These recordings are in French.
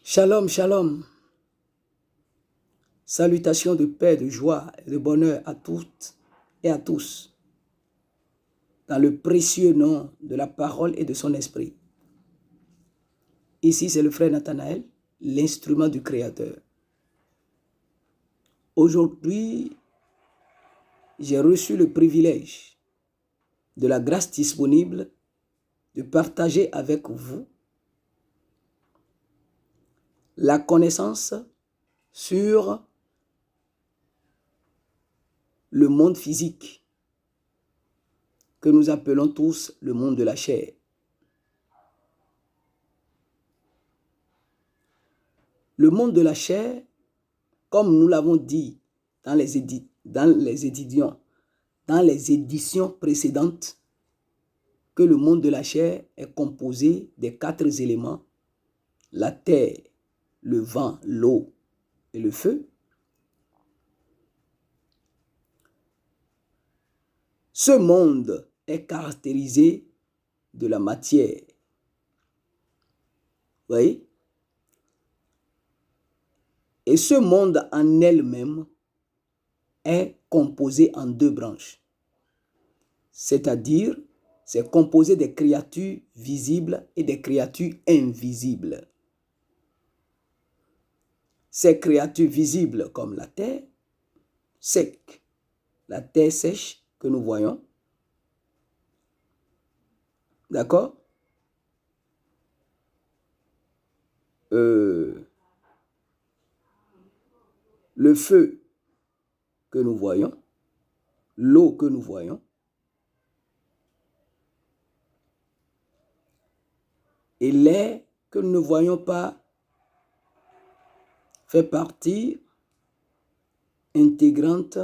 Shalom, shalom. Salutations de paix, de joie et de bonheur à toutes et à tous, dans le précieux nom de la parole et de son esprit. Ici, c'est le frère Nathanaël, l'instrument du Créateur. Aujourd'hui, j'ai reçu le privilège de la grâce disponible de partager avec vous la connaissance sur le monde physique que nous appelons tous le monde de la chair. Le monde de la chair, comme nous l'avons dit dans les éditions précédentes, que le monde de la chair est composé des 4 éléments, la terre, le vent, l'eau et le feu. Ce monde est caractérisé de la matière. Vous voyez? Et ce monde en elle-même est composé en 2 branches. C'est-à-dire, c'est composé des créatures visibles et des créatures invisibles. Ces créatures visibles comme la terre, sec, la terre sèche que nous voyons, d'accord? Le feu que nous voyons, l'eau que nous voyons, et l'air que nous ne voyons pas fait partie intégrante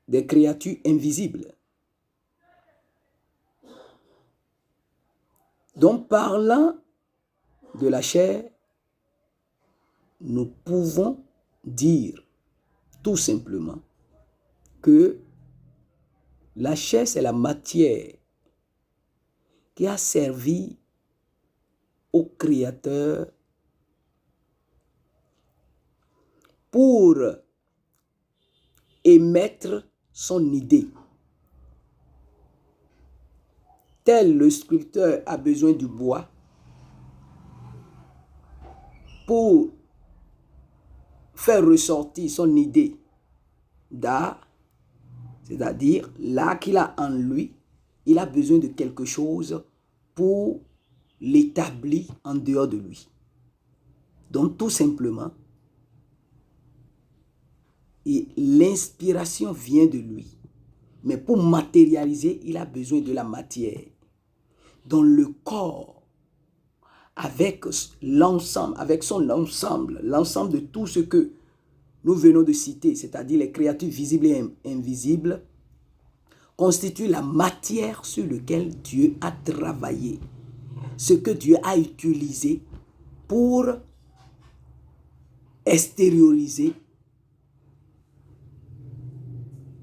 des créatures invisibles. Donc, parlant de la chair, nous pouvons dire tout simplement que la chair, c'est la matière qui a servi au Créateur pour émettre son idée. Tel le sculpteur a besoin du bois pour faire ressortir son idée d'art, c'est-à-dire l'art qu'il a en lui, il a besoin de quelque chose pour l'établir en dehors de lui. Donc tout simplement, l'inspiration vient de lui. Mais pour matérialiser, il a besoin de la matière. Dans le corps, avec l'ensemble, avec son ensemble, l'ensemble de tout ce que nous venons de citer, c'est-à-dire les créatures visibles et invisibles, constitue la matière sur laquelle Dieu a travaillé, ce que Dieu a utilisé pour extérioriser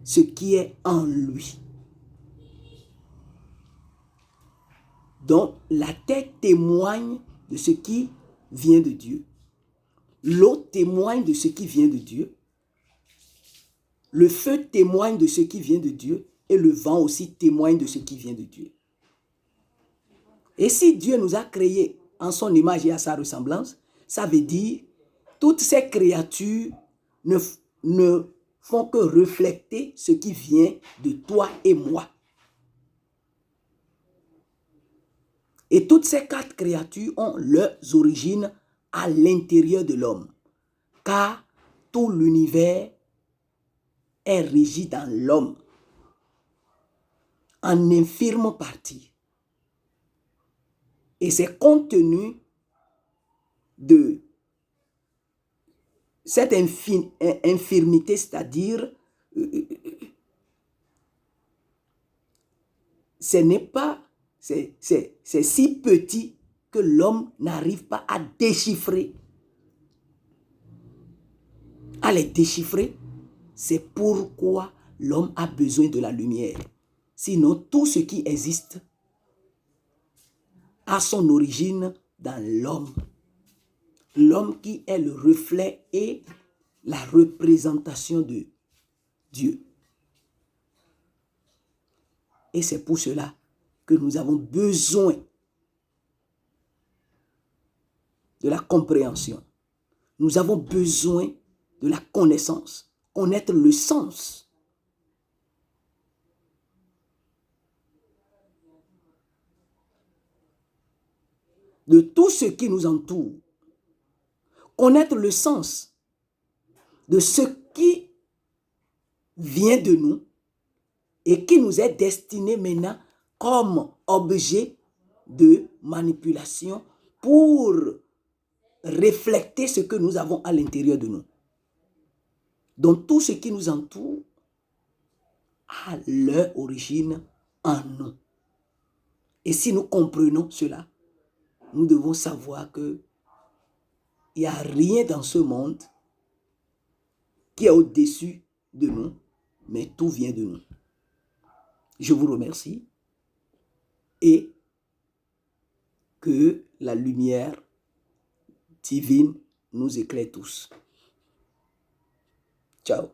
ce qui est en lui. Donc, la terre témoigne de ce qui vient de Dieu. L'eau témoigne de ce qui vient de Dieu. Le feu témoigne de ce qui vient de Dieu. Et le vent aussi témoigne de ce qui vient de Dieu. Et si Dieu nous a créés en son image et à sa ressemblance, ça veut dire toutes ces créatures ne font que refléter ce qui vient de toi et moi. Et toutes ces 4 créatures ont leurs origines à l'intérieur de l'homme. Car tout l'univers est régi dans l'homme, en infirme partie. Et c'est compte tenu de cette infirmité, c'est-à-dire, c'est si petit que l'homme n'arrive pas à déchiffrer. À les déchiffrer, c'est pourquoi l'homme a besoin de la lumière. Sinon, tout ce qui existe a son origine dans l'homme. l'homme qui est le reflet et la représentation de Dieu. Et c'est pour cela que nous avons besoin de la compréhension. Nous avons besoin de la connaissance, connaître le sens de tout ce qui nous entoure, connaître le sens de ce qui vient de nous et qui nous est destiné maintenant comme objet de manipulation pour refléter ce que nous avons à l'intérieur de nous. Donc tout ce qui nous entoure a leur origine en nous. Et si nous comprenons cela, nous devons savoir que il n'y a rien dans ce monde qui est au-dessus de nous, mais tout vient de nous. Je vous remercie et que la lumière divine nous éclaire tous. Ciao.